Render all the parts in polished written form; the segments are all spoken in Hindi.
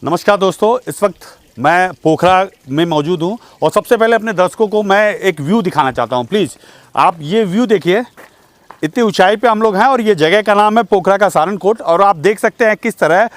नमस्कार दोस्तों, इस वक्त मैं पोखरा में मौजूद हूं और सबसे पहले अपने दर्शकों को मैं एक व्यू दिखाना चाहता हूं। प्लीज़ आप ये व्यू देखिए, इतनी ऊंचाई पे हम लोग हैं और ये जगह का नाम है पोखरा का सारनकोट। और आप देख सकते हैं किस तरह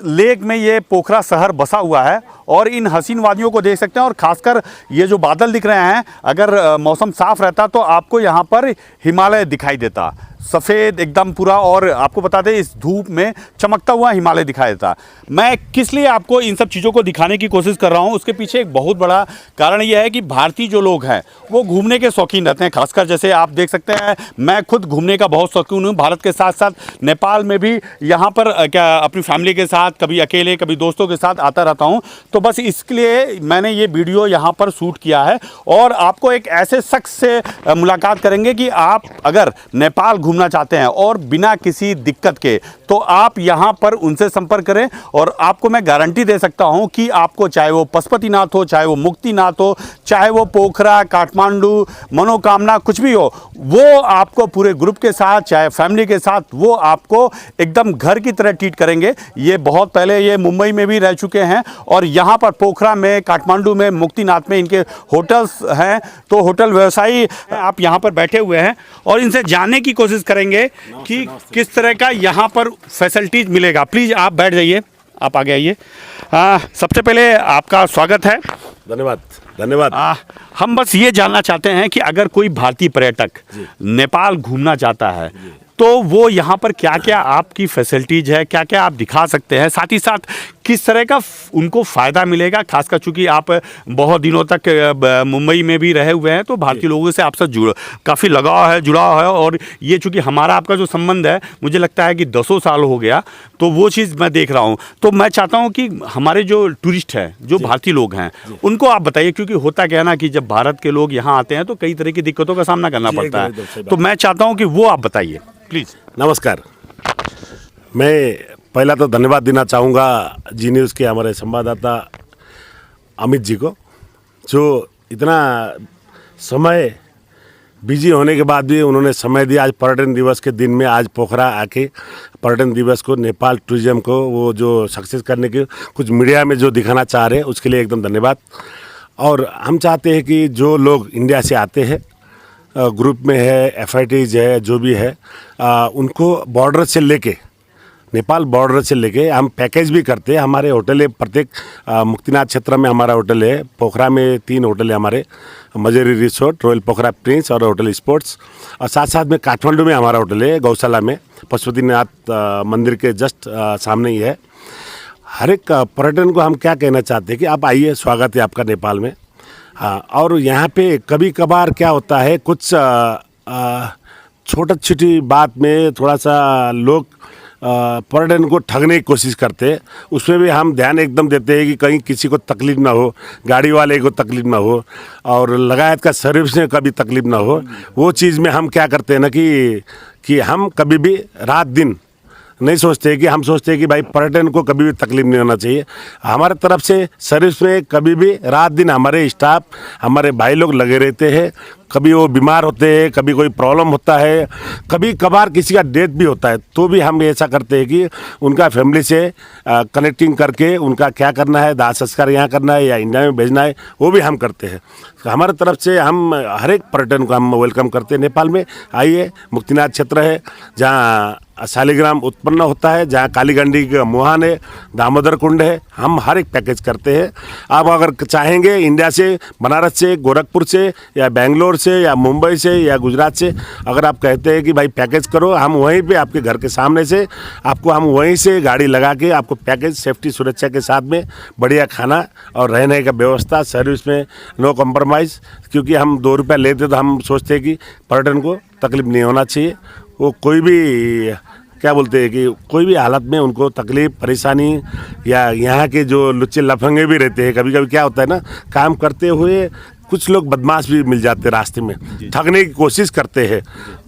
लेक में ये पोखरा शहर बसा हुआ है और इन हसीन वादियों को देख सकते हैं। और ख़ासकर ये जो बादल दिख रहे हैं, अगर मौसम साफ़ रहता तो आपको यहाँ पर हिमालय दिखाई देता, सफ़ेद एकदम पूरा। और आपको बता दें, इस धूप में चमकता हुआ हिमालय दिखाई देता। मैं किस लिए आपको इन सब चीज़ों को दिखाने की कोशिश कर रहा हूँ, उसके पीछे एक बहुत बड़ा कारण यह है कि भारतीय जो लोग हैं वो घूमने के शौकीन रहते हैं। खासकर जैसे आप देख सकते हैं, मैं खुद घूमने का बहुत शौकीन हूँ। भारत के साथ साथ नेपाल में भी यहाँ पर क्या अपनी फैमिली के साथ, कभी अकेले कभी दोस्तों के साथ आता रहता हूँ। तो बस इसके लिए मैंने ये वीडियो यहाँ पर शूट किया है और आपको एक ऐसे शख्स से मुलाकात करेंगे कि आप अगर नेपाल घूमना चाहते हैं और बिना किसी दिक्कत के, तो आप यहां पर उनसे संपर्क करें। और आपको मैं गारंटी दे सकता हूं कि आपको, चाहे वो पशुपतिनाथ हो, चाहे वो मुक्तिनाथ हो, चाहे वो पोखरा, काठमांडू, मनोकामना, कुछ भी हो, वो आपको पूरे ग्रुप के साथ, चाहे फैमिली के साथ, वो आपको एकदम घर की तरह ट्रीट करेंगे। ये बहुत पहले ये मुंबई में भी रह चुके हैं और यहाँ पर पोखरा में, काठमांडू में, मुक्तिनाथ में इनके होटल्स हैं। तो होटल व्यवसायी आप यहाँ पर बैठे हुए हैं और इनसे जानने की कोशिश करेंगे कि किस तरह का यहाँ पर फैसिलिटीज मिलेगा। प्लीज़ आप बैठ जाइए, आप आगे आइए। सबसे पहले आपका स्वागत है। धन्यवाद धन्यवाद। हम बस ये जानना चाहते हैं कि अगर कोई भारतीय पर्यटक नेपाल घूमना चाहता है तो वो यहाँ पर क्या क्या आपकी फैसिलिटीज़ है, क्या क्या आप दिखा सकते हैं, साथ ही साथ किस तरह का उनको फ़ायदा मिलेगा। खासकर चूँकि आप बहुत दिनों तक मुंबई में भी रहे हुए हैं, तो भारतीय लोगों से आपसे काफ़ी लगाव है, जुड़ाव है। और ये चूँकि हमारा आपका जो संबंध है, मुझे लगता है कि 10 साल हो गया, तो वो चीज़ मैं देख रहा हूँ। तो मैं चाहता हूँ कि हमारे जो टूरिस्ट हैं, जो भारतीय लोग हैं, उनको आप बताइए, क्योंकि होता क्या है ना कि जब भारत के लोग यहाँ आते हैं तो कई तरह की दिक्कतों का सामना करना पड़ता है। तो मैं चाहता हूँ कि वो आप बताइए प्लीज़। नमस्कार। मैं पहला तो धन्यवाद देना चाहूँगा जी न्यूज़ के हमारे संवाददाता अमित जी को, जो इतना समय बिजी होने के बाद भी उन्होंने समय दिया। आज पर्यटन दिवस के दिन में आज पोखरा आके पर्यटन दिवस को, नेपाल टूरिज्म को वो जो सक्सेस करने के कुछ मीडिया में जो दिखाना चाह रहे हैं, उसके लिए एकदम धन्यवाद। और हम चाहते हैं कि जो लोग इंडिया से आते हैं, ग्रुप में है, एफआईटीज है, जो भी है, उनको बॉर्डर से लेके, नेपाल बॉर्डर से लेके हम पैकेज भी करते हैं। हमारे होटल है, प्रत्येक मुक्तिनाथ क्षेत्र में हमारा होटल है। पोखरा में 3 होटल है हमारे, मजेरी रिसोर्ट, रॉयल पोखरा प्रिंस और होटल स्पोर्ट्स। और साथ साथ में काठमांडू में हमारा होटल है, गौशाला में, पशुपतिनाथ मंदिर के जस्ट सामने ही है। हर एक पर्यटन को हम क्या कहना चाहते हैं कि आप आइए, स्वागत है आपका नेपाल में। हाँ, और यहाँ पे कभी कभार क्या होता है, कुछ छोटी छोटी बात में थोड़ा सा लोग पर्यटन को ठगने की कोशिश करते हैं। उसमें भी हम ध्यान एकदम देते हैं कि कहीं किसी को तकलीफ ना हो, गाड़ी वाले को तकलीफ ना हो और लगायत का सर्विस में कभी तकलीफ ना हो। वो चीज़ में हम क्या करते हैं ना कि हम कभी भी रात दिन नहीं सोचते कि, हम सोचते हैं कि भाई पर्यटन को कभी भी तकलीफ नहीं होना चाहिए। हमारे तरफ से सर्विस में कभी भी रात दिन हमारे स्टाफ, हमारे भाई लोग लगे रहते हैं। कभी वो बीमार होते हैं, कभी कोई प्रॉब्लम होता है, कभी कभार किसी का डेथ भी होता है, तो भी हम ऐसा करते हैं कि उनका फैमिली से कनेक्टिंग करके उनका क्या करना है, दाह संस्कार यहाँ करना है या इंडिया में भेजना है, वो भी हम करते हैं। तो हमारे तरफ से हम हर एक पर्यटन को हम वेलकम करते हैं। नेपाल में आइए, मुक्तिनाथ क्षेत्र है जहाँ शालिग्राम उत्पन्न होता है, जहाँ कालीगंडी का मुहान है, दामोदर कुंड है, हम हर एक पैकेज करते हैं। आप अगर चाहेंगे इंडिया से, बनारस से, गोरखपुर से या बेंगलोर से या मुंबई से या गुजरात से, अगर आप कहते हैं कि भाई पैकेज करो, हम वहीं पे आपके घर के सामने से आपको, हम वहीं से गाड़ी लगा के आपको पैकेज, सेफ्टी सुरक्षा के साथ में बढ़िया खाना और रहने का व्यवस्था, सर्विस में नो कॉम्प्रोमाइज़। क्योंकि हम 2 रुपये लेते तो हम सोचते हैं कि पर्यटन को तकलीफ नहीं होना चाहिए। वो कोई भी क्या बोलते हैं कि कोई भी हालत में उनको तकलीफ परेशानी, या यहाँ के जो लुच्चे लफंगे भी रहते हैं, कभी कभी क्या होता है ना, काम करते हुए कुछ लोग बदमाश भी मिल जाते हैं रास्ते में, ठगने की कोशिश करते हैं।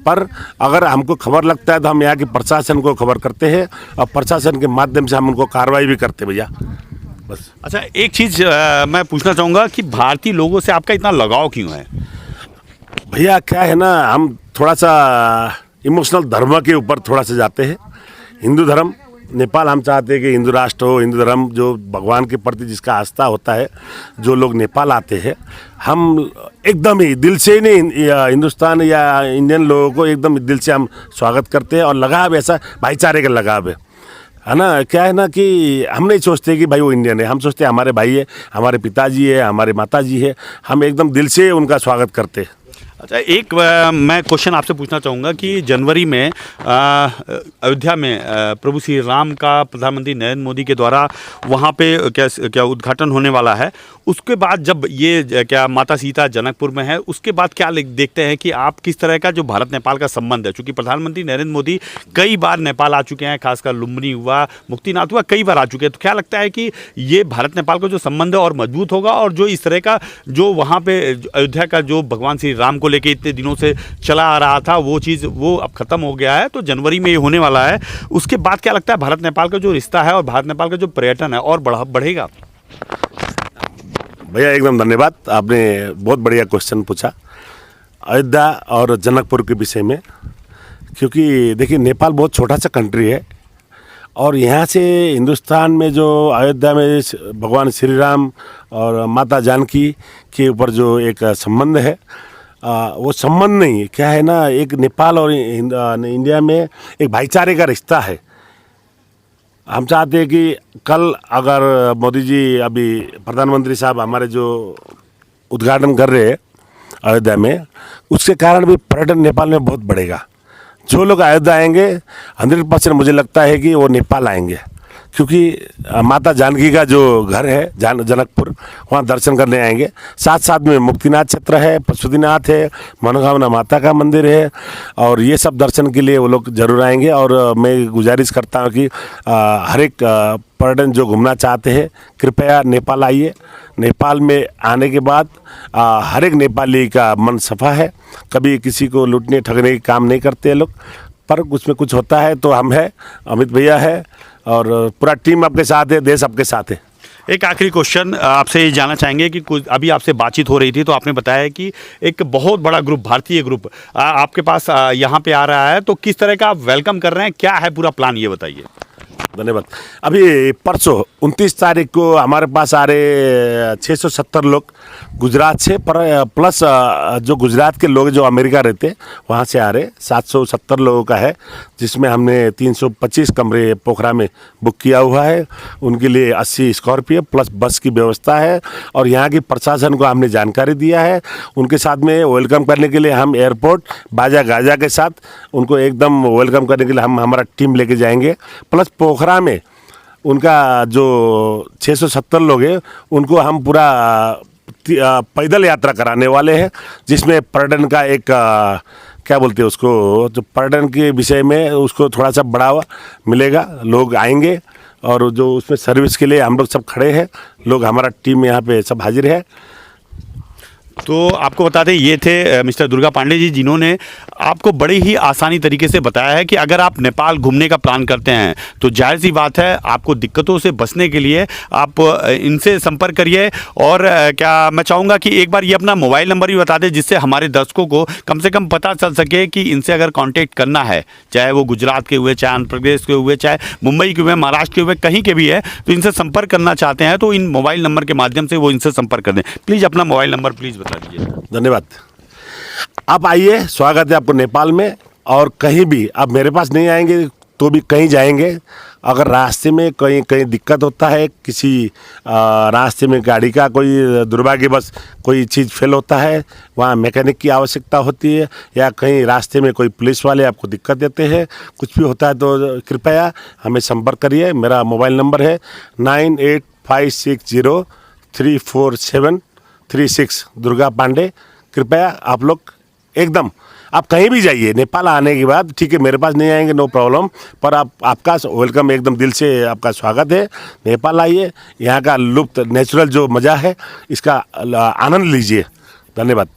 पर अगर हमको खबर लगता है तो हम यहाँ के प्रशासन को खबर करते हैं और प्रशासन के माध्यम से हम उनको कार्रवाई भी करते हैं भैया, बस। अच्छा, एक चीज़ मैं पूछना चाहूँगा कि भारतीय लोगों से आपका इतना लगाव क्यों है? भैया क्या है ना, हम थोड़ा सा इमोशनल धर्म के ऊपर थोड़ा सा जाते हैं। हिंदू धर्म नेपाल हम चाहते हैं कि हिंदू राष्ट्र हो, हिंदू धर्म, जो भगवान के प्रति जिसका आस्था होता है, जो लोग नेपाल आते हैं, हम एकदम ही दिल से ही नहीं, हिंदुस्तान या इंडियन लोगों को एकदम दिल से हम स्वागत करते हैं। और लगाव ऐसा भाईचारे का लगाव है ना। क्या है ना कि हम नहीं सोचते कि भाई वो इंडियन है, हम सोचते हैं हमारे भाई है, हमारे पिताजी है, हमारे माताजी है, हम एकदम दिल से उनका स्वागत करते हैं। अच्छा, एक मैं क्वेश्चन आपसे पूछना चाहूँगा कि जनवरी में अयोध्या में प्रभु श्री राम का प्रधानमंत्री नरेंद्र मोदी के द्वारा वहाँ पे क्या उद्घाटन होने वाला है। उसके बाद जब ये क्या माता सीता जनकपुर में है, उसके बाद क्या देखते हैं कि आप किस तरह का जो भारत नेपाल का संबंध है, चूँकि प्रधानमंत्री नरेंद्र मोदी कई बार नेपाल आ चुके हैं, खासकर लुम्बिनी हुआ, मुक्तिनाथ हुआ, कई बार आ चुके हैं, तो क्या लगता है कि ये भारत नेपाल का जो संबंध है और मजबूत होगा, और जो इस तरह का जो वहाँ पे अयोध्या का जो भगवान श्री राम को लेके इतने दिनों से चला आ रहा था, वो चीज़ वो अब ख़त्म हो गया है, तो जनवरी में ये होने वाला है। उसके बाद क्या लगता है भारत नेपाल का जो रिश्ता है और भारत नेपाल का जो पर्यटन है और बढ़ेगा? भैया एकदम धन्यवाद, आपने बहुत बढ़िया क्वेश्चन पूछा अयोध्या और जनकपुर के विषय में। क्योंकि देखिए नेपाल बहुत छोटा सा कंट्री है, और यहाँ से हिंदुस्तान में जो अयोध्या में भगवान श्री राम और माता जानकी के ऊपर जो एक संबंध है, वो संबंध नहीं, क्या है ना, एक नेपाल और इंडिया में एक भाईचारे का रिश्ता है। हम चाहते हैं कि कल अगर मोदी जी, अभी प्रधानमंत्री साहब हमारे जो उद्घाटन कर रहे हैं अयोध्या में, उसके कारण भी पर्यटन नेपाल में बहुत बढ़ेगा। जो लोग अयोध्या आएंगे 100% मुझे लगता है कि वो नेपाल आएंगे, क्योंकि माता जानकी का जो घर है जनकपुर, वहाँ दर्शन करने आएंगे। साथ साथ में मुक्तिनाथ क्षेत्र है, पशुपतिनाथ है, मनोकामना माता का मंदिर है, और ये सब दर्शन के लिए वो लोग जरूर आएंगे। और मैं गुजारिश करता हूँ कि हर एक पर्यटन जो घूमना चाहते हैं, कृपया नेपाल आइए। नेपाल में आने के बाद हर एक नेपाली का मन सफा है, कभी किसी को लूटने ठगने का काम नहीं करते लोग, पर कुछ में कुछ होता है तो हम है, अमित भैया है, और पूरा टीम आपके साथ है, देश आपके साथ है। एक आखिरी क्वेश्चन आपसे ये जानना चाहेंगे कि कुछ अभी आपसे बातचीत हो रही थी तो आपने बताया कि एक बहुत बड़ा ग्रुप, भारतीय ग्रुप आपके पास यहाँ पे आ रहा है, तो किस तरह का आप वेलकम कर रहे हैं, क्या है पूरा प्लान, ये बताइए। धन्यवाद। अभी परसों 29 तारीख को हमारे पास आ रहे 670 लोग गुजरात से, पर प्लस जो गुजरात के लोग जो अमेरिका रहते वहाँ से आ रहे 770 लोगों का है, जिसमें हमने 325 कमरे पोखरा में बुक किया हुआ है। उनके लिए 80 स्कॉर्पियो प्लस बस की व्यवस्था है, और यहाँ की प्रशासन को हमने जानकारी दिया है। उनके साथ में वेलकम करने के लिए हम एयरपोर्ट बाजा गाजा के साथ उनको एकदम वेलकम करने के लिए हम हमारा टीम लेके जाएंगे। प्लस पोखरा में उनका जो 670 लोग हैं, उनको हम पूरा पैदल यात्रा कराने वाले हैं, जिसमें पर्यटन का एक क्या बोलते हैं उसको, जो पर्यटन के विषय में उसको थोड़ा सा बढ़ावा मिलेगा। लोग आएंगे, और जो उसमें सर्विस के लिए हम लोग सब खड़े हैं, लोग हमारा टीम यहाँ पे सब हाजिर है। तो आपको बता दें, ये थे मिस्टर दुर्गा पांडे जी, जिन्होंने आपको बड़े ही आसानी तरीके से बताया है कि अगर आप नेपाल घूमने का प्लान करते हैं तो जाहिर सी बात है आपको दिक्कतों से बचने के लिए आप इनसे संपर्क करिए। और क्या मैं चाहूँगा कि एक बार ये अपना मोबाइल नंबर भी बता दें, जिससे हमारे दर्शकों को कम से कम पता चल सके कि इनसे अगर कॉन्टेक्ट करना है, चाहे वो गुजरात के हुए, चाहे आंध्र प्रदेश के हुए, चाहे मुंबई के हुए, महाराष्ट्र के हुए, कहीं के भी है, तो इनसे संपर्क करना चाहते हैं तो इन मोबाइल नंबर के माध्यम से वो इनसे संपर्क कर दें। प्लीज़ अपना मोबाइल नंबर प्लीज़ बता दीजिए। धन्यवाद। आप आइए, स्वागत है आपको नेपाल में। और कहीं भी आप मेरे पास नहीं आएंगे तो भी कहीं जाएंगे, अगर रास्ते में कहीं कहीं दिक्कत होता है, किसी रास्ते में गाड़ी का कोई दुर्भाग्यवश कोई चीज़ फेल होता है, वहाँ मैकेनिक की आवश्यकता होती है, या कहीं रास्ते में कोई पुलिस वाले आपको दिक्कत देते हैं, कुछ भी होता है, तो कृपया हमें संपर्क करिए। मेरा मोबाइल नंबर है 9856034736, दुर्गा पांडे। कृपया आप लोग एकदम, आप कहीं भी जाइए नेपाल आने के बाद, ठीक है, मेरे पास नहीं आएंगे नो प्रॉब्लम, पर आपका वेलकम, एकदम दिल से आपका स्वागत है। नेपाल आइए, यहाँ का लुप्त नेचुरल जो मज़ा है इसका आनंद लीजिए। धन्यवाद।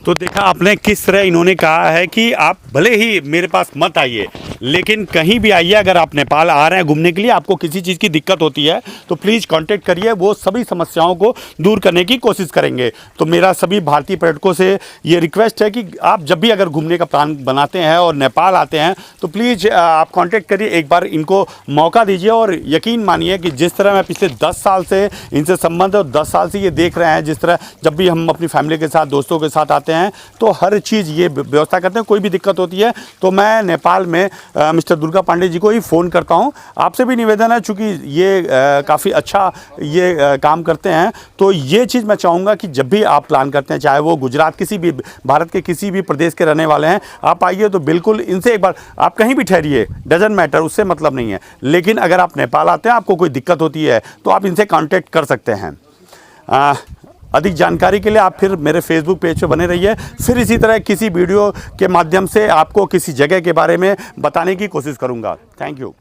तो देखा आपने किस तरह इन्होंने कहा है कि आप भले ही मेरे पास मत आइए, लेकिन कहीं भी आइए, अगर आप नेपाल आ रहे हैं घूमने के लिए, आपको किसी चीज़ की दिक्कत होती है तो प्लीज़ कांटेक्ट करिए, वो सभी समस्याओं को दूर करने की कोशिश करेंगे। तो मेरा सभी भारतीय पर्यटकों से ये रिक्वेस्ट है कि आप जब भी अगर घूमने का प्लान बनाते हैं और नेपाल आते हैं तो प्लीज़ आप कांटेक्ट करिए, एक बार इनको मौका दीजिए। और यकीन मानिए कि जिस तरह मैं पिछले 10 साल से इनसे संबंध और 10 साल से ये देख रहे हैं, जिस तरह जब भी हम अपनी फैमिली के साथ, दोस्तों के साथ आते हैं तो हर चीज़ ये व्यवस्था करते हैं। कोई भी दिक्कत होती है तो मैं नेपाल में मिस्टर दुर्गा पांडे जी को ही फ़ोन करता हूँ। आपसे भी निवेदन है, चूँकि ये काफ़ी अच्छा ये काम करते हैं, तो ये चीज़ मैं चाहूँगा कि जब भी आप प्लान करते हैं, चाहे वो गुजरात, किसी भी भारत के किसी भी प्रदेश के रहने वाले हैं, आप आइए तो बिल्कुल इनसे एक बार, आप कहीं भी ठहरिए, डजंट मैटर, उससे मतलब नहीं है। लेकिन अगर आप नेपाल आते हैं, आपको कोई दिक्कत होती है तो आप इनसे कांटेक्ट कर सकते हैं। अधिक जानकारी के लिए आप फिर मेरे फेसबुक पेज पे बने रहिए। फिर इसी तरह किसी वीडियो के माध्यम से आपको किसी जगह के बारे में बताने की कोशिश करूँगा। Thank you.